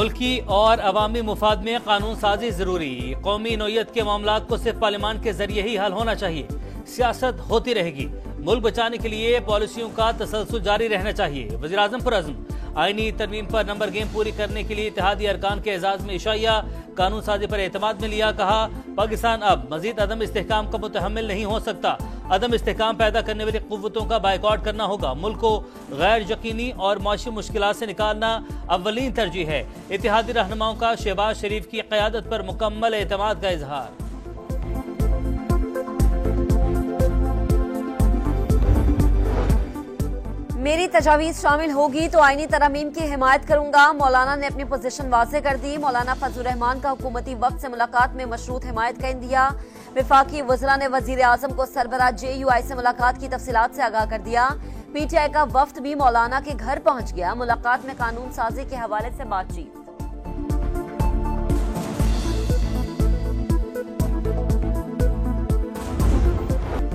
मुल्की और अवामी मुफाद में कानून साजी जरूरी। कौमी नौयत के मामलात को सिर्फ पार्लियामान के जरिए ही हल होना चाहिए। सियासत होती रहेगी। मुल्क बचाने के लिए पॉलिसियों का तसलसल जारी रहना चाहिए। वज़ीर-ए-आज़म पुरअज़्म। आईनी तरमीम पर नंबर गेम पूरी करने के लिए इत्तेहादी अरकान के एजाज में इशाइया। कानून साजी पर एतमाद में लिया। कहा पाकिस्तान अब मजीद अदम इस्तेहकाम का मुतहम्मिल नहीं हो सकता। अदम इस्तेहकाम पैदा करने वाली कुव्वतों का बायकॉट करना होगा। मुल्क को गैर यकीनी और माशी मुश्किलात से निकालना अव्वलीन तरजीह है। इत्तेहादी रहनुमाओं का शहबाज शरीफ की क़यादत पर मुकम्मल एतमाद का इजहार। मेरी तजावीज़ शामिल होगी तो आईनी तरमीम की हिमायत करूंगा। मौलाना ने अपनी पोजीशन वाज़ेह कर दी। मौलाना फजलुर रहमान का हुकूमती वफ्द से मुलाकात में मशरूत हिमायत का इंदिया। वफाकी वज़रा ने वज़ीर आज़म को सरबराह JUI से मुलाकात की तफसीलात से आगाह कर दिया। PTI का वफ्द भी मौलाना के घर पहुंच गया। मुलाकात में कानून साजी के हवाले से बातचीत।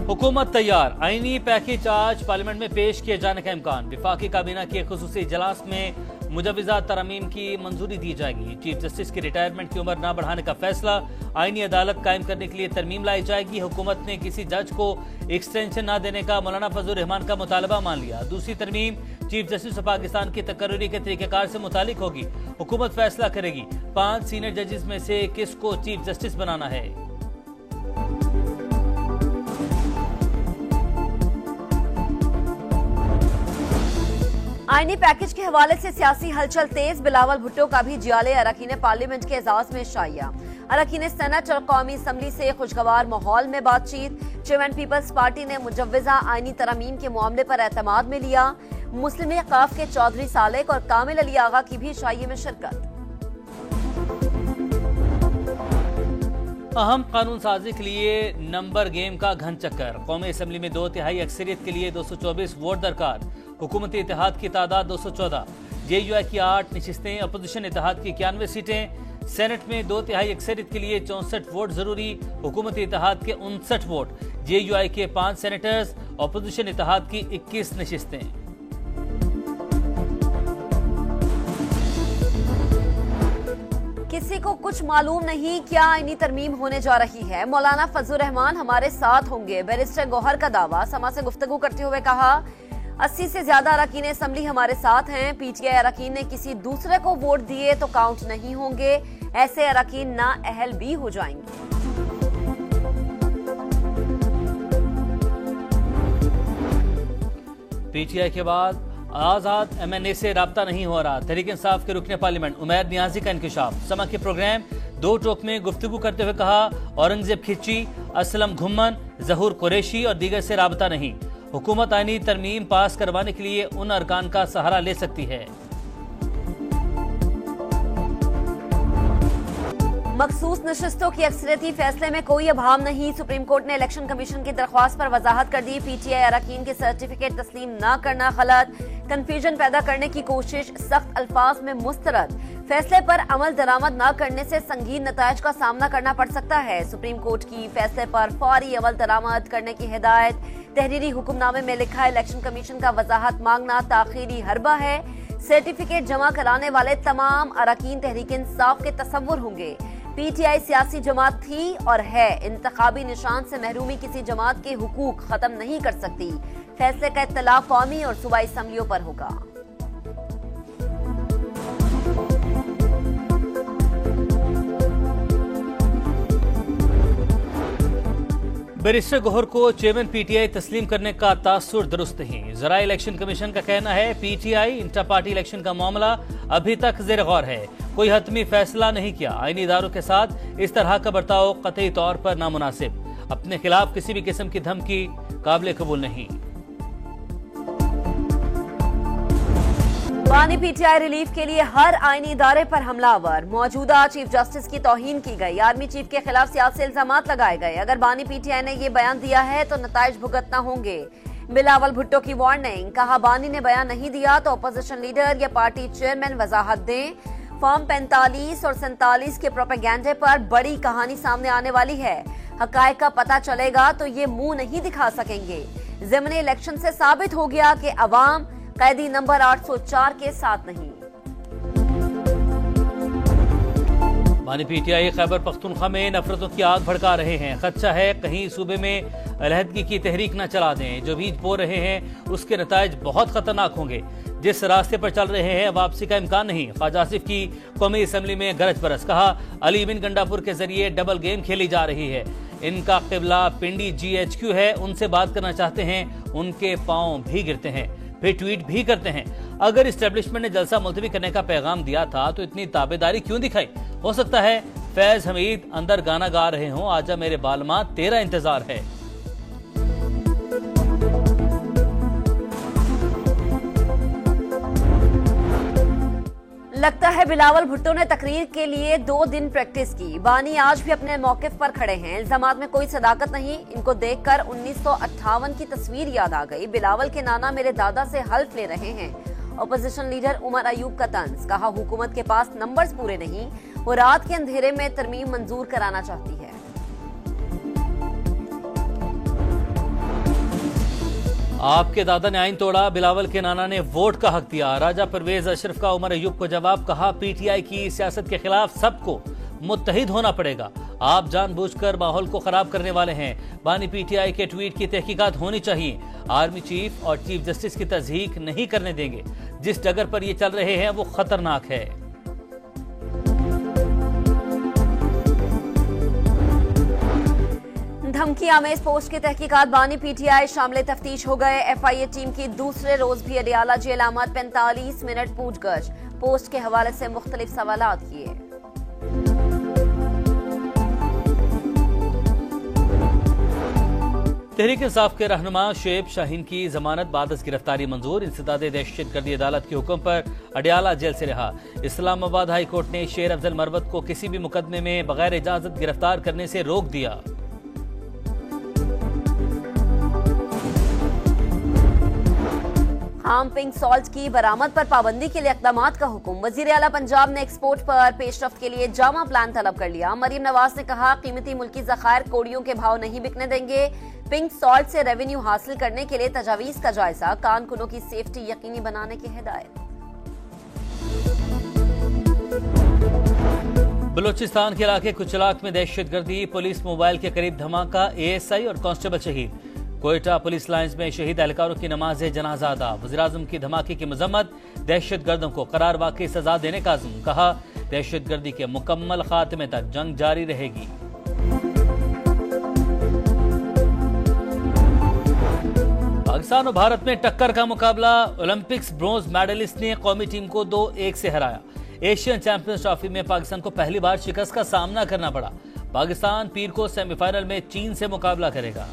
हुकूमत तैयार। आईनी पैकेज आज पार्लियामेंट में पेश किए जाने का इम्कान। वफाकी काबीना के खुसूसी इजलास में मुजव्वज़ा तरमीम की मंजूरी दी जाएगी। चीफ जस्टिस की रिटायरमेंट की उम्र न बढ़ाने का फैसला। आईनी अदालत कायम करने के लिए तरमीम लाई जाएगी। हुकूमत ने किसी जज को एक्सटेंशन न देने का मौलाना फजलुर रहमान का मुतालबा मान लिया। दूसरी तरमीम चीफ जस्टिस ऑफ पाकिस्तान की तकर्री के तरीक़ेकार से मुतालिक होगी। हुकूमत फैसला करेगी 5 सीनियर जजेस में से किसको चीफ जस्टिस बनाना है। आईनी पैकेज के हवाले से सियासी हलचल तेज। बिलावल भुट्टो का भी जियाले अरकान पार्लियामेंट के एजाज में शाइया। अरकान सेनेट और कौमी असम्बली से खुशगवार माहौल में बातचीत। चेयरमैन पीपल्स पार्टी ने मुजव्वज़ा आईनी तरमीम के मामले पर एतमाद में लिया। मुस्लिम लीग काफ के चौधरी सालेक और कामिल अली आगा की भी शाइये में शिरकत। अहम कानून साजी के लिए नंबर गेम का घन चक्कर। कौमी असम्बली में 2/3 अक्सरियत के लिए 224 वोट दरकार। हुकूमती इत्तेहाद की तादाद 214। JUI की 8 नशिस्तें। अपोजिशन इत्तेहाद की 91 सीटें। सेनेट में 2/3 अक्सरियत के लिए 64 वोट जरूरी। हुकूमती इत्तेहाद के 59 वोट। JUI के 5 सेनेटर्स। अपोजिशन इत्तेहाद की 21 नशिस्तें। किसी को कुछ मालूम नहीं क्या आईनी तरमीम होने जा रही है। मौलाना फजलुर रहमान हमारे साथ होंगे। बैरिस्टर गौहर का दावा। समा से गुफ्तगू करते हुए कहा 80 से ज्यादा अरकान असम्बली हमारे साथ हैं। PTI अरकान ने किसी दूसरे को वोट दिए तो काउंट नहीं होंगे। ऐसे अरकान ना अहल भी हो जाएंगे। PTI के बाद आजाद MNA से राब्ता नहीं हो रहा। तहरीक इंसाफ के रुकने पार्लियामेंट उमैर नियाजी का इंकशाफ। समा के प्रोग्राम 2 टोक में गुफ्तगू करते हुए कहा औरंगजेब खिच्ची, असलम घुम्मन, जहूर कुरैशी और दीगर से राबता नहीं। हुकूमत आईनी तरमीम पास करवाने के लिए उन अरकान का सहारा ले सकती है। मखसूस नशिस्तों की अक्सरियती फैसले में कोई अभाव नहीं। सुप्रीम कोर्ट ने इलेक्शन कमीशन की दरख्वास्त पर वजाहत कर दी। PTI अरकान के सर्टिफिकेट तस्लीम न करना गलत। कंफ्यूजन पैदा करने की कोशिश। सख्त अल्फाज में मुस्तरद। फैसले पर अमल दरामद न करने से संगीन नतायज का सामना करना पड़ सकता है। सुप्रीम कोर्ट की फैसले पर फौरी अमल दरामद करने की हिदायत। तहरीरी हुक्मनामे में लिखा इलेक्शन कमीशन का वजाहत मांगना ताखीरी हरबा है। सर्टिफिकेट जमा कराने वाले तमाम अरकान तहरीक इंसाफ के तसव्वुर होंगे। PTI सियासी जमात थी और है। इंतखाबी निशान से महरूमी किसी जमात के हुकूक खत्म नहीं कर सकती। फैसले का इत्तला कौमी और सूबाई असम्बलियों पर होगा। बैरिस्टर गौहर को चेयरमैन PTI तस्लीम करने का तासुर दुरुस्त नहीं। ज़राए इलेक्शन कमीशन का कहना है PTI इंटर पार्टी इलेक्शन का मामला अभी तक ज़ेर गौर है। कोई हतमी फैसला नहीं किया। आईनी इदारों के साथ इस तरह का बर्ताव कतई तौर पर नामुनासिब। अपने खिलाफ किसी भी किस्म की धमकी काबिल कबूल नहीं। बानी PTI रिलीफ के लिए हर आईनी इदारे पर हमलावर। मौजूदा चीफ जस्टिस की तौहीन की गई। आर्मी चीफ के खिलाफ सियासी इल्जामात लगाए गए। अगर बानी PTI ने ये बयान दिया है तो नताइज भुगतना होंगे। बिलावल भुट्टो की वार्निंग। कहा बानी ने बयान नहीं दिया तो अपोजिशन लीडर या पार्टी चेयरमैन वजाहत दें। फॉर्म 45 और 47 के प्रोपेगेंडे पर बड़ी कहानी सामने आने वाली है। हकायक का पता चलेगा तो ये मुंह नहीं दिखा सकेंगे। ज़िमनी इलेक्शन से साबित हो गया कि अवाम कैदी नंबर 804 के साथ नहीं। बानी पीटीआई खैबर पख्तूनख्वा में नफरतों की आग भड़का रहे हैं। खदशा है कहीं सूबे में अलहदगी की तहरीक न चला दें। जो बीज बो रहे हैं उसके नतायज बहुत खतरनाक होंगे। जिस रास्ते पर चल रहे हैं वापसी का इम्कान नहीं। ख्वाजा आसिफ की कौमी असम्बली में गरज बरस। कहा अली बिन गंडापुर के जरिए डबल गेम खेली जा रही है। इनका किबला पिंडी GHQ है। उनसे बात करना चाहते हैं, उनके पांव भी गिरते हैं, फिर ट्वीट भी करते हैं। अगर इस्टेब्लिशमेंट ने जलसा मुलतवी करने का पैगाम दिया था तो इतनी ताबेदारी क्यों दिखाई? हो सकता है फैज हमीद अंदर गाना गा रहे हों, आजा मेरे बालमा तेरा इंतजार है। लगता है बिलावल भुट्टो ने तकरीर के लिए 2 दिन प्रैक्टिस की। बानी आज भी अपने मौकिफ पर खड़े हैं। इल्जामात में कोई सदाकत नहीं। इनको देखकर 1958 की तस्वीर याद आ गई। बिलावल के नाना मेरे दादा से हल्फ ले रहे हैं। अपोजिशन लीडर उमर अयूब का तंज। कहा हुकूमत के पास नंबर्स पूरे नहीं, वो रात के अंधेरे में तरमीम मंजूर कराना चाहती है। आपके दादा ने आइन तोड़ा, बिलावल के नाना ने वोट का हक दिया। राजा परवेज अशरफ का उमर अयूब को जवाब। कहा पीटीआई की सियासत के खिलाफ सबको मुत्तहिद होना पड़ेगा। आप जानबूझकर माहौल को खराब करने वाले हैं। बानी पीटीआई के ट्वीट की तहकीकात होनी चाहिए। आर्मी चीफ और चीफ जस्टिस की तस्दीक नहीं करने देंगे। जिस डगर पर ये चल रहे हैं वो खतरनाक है। धमकी आमेज पोस्ट की तहकीकात। बानी पीटीआई शामिल तफ्तीश हो गए। FIA टीम की दूसरे रोज भी अडियाला जेल आमद। 45 मिनट पूछगछ। पोस्ट के हवाले से मुख्तलिफ सवालात किए। तहरीक इंसाफ के रहनुमा शुएब शाहीन की जमानत बादस गिरफ्तारी मंजूर। इंसदाद दहशतगर्दी अदालत के हुक्म पर अडियाला जेल से रिहा। इस्लामाबाद हाई कोर्ट ने शेर अफजल मरवत को किसी भी मुकदमे में बगैर इजाजत गिरफ्तार करने से रोक दिया। खाम पिंक सॉल्ट की बरामद पर पाबंदी के लिए इक़दामात का हुक्म। वजीर आला पंजाब ने एक्सपोर्ट पर पेशरफ्त के लिए जामा प्लान तलब कर लिया। मरीम नवाज ने कहा कीमती मुल्की ज़खायर कोड़ियों के भाव नहीं बिकने देंगे। पिंक सॉल्ट से रेवेन्यू हासिल करने के लिए तजावीज़ का जायजा। कारकुनों की सेफ्टी यकीनी बनाने की हिदायत। बलूचिस्तान के इलाके कुचलाक में दहशतगर्दी, पुलिस मोबाइल के करीब धमाका, ASI और कांस्टेबल शहीद। कोयटा पुलिस लाइंस में शहीद एहलकारों की नमाज जनाजा अदा। वज़ीर-ए-आज़म की धमाके की मजम्मत। दहशतगर्दों को करार वाकई सजा देने का अज़्म। कहा दहशतगर्दी के मुकम्मल खात्मे तक जंग जारी रहेगी। पाकिस्तान और भारत में टक्कर का मुकाबला। ओलंपिक्स ब्रोंज मेडलिस्ट ने कौमी टीम को 2-1 से हराया। एशियन चैंपियंस ट्रॉफी में पाकिस्तान को पहली बार शिकस्त का सामना करना पड़ा। पाकिस्तान पीर को सेमीफाइनल में चीन से मुकाबला करेगा।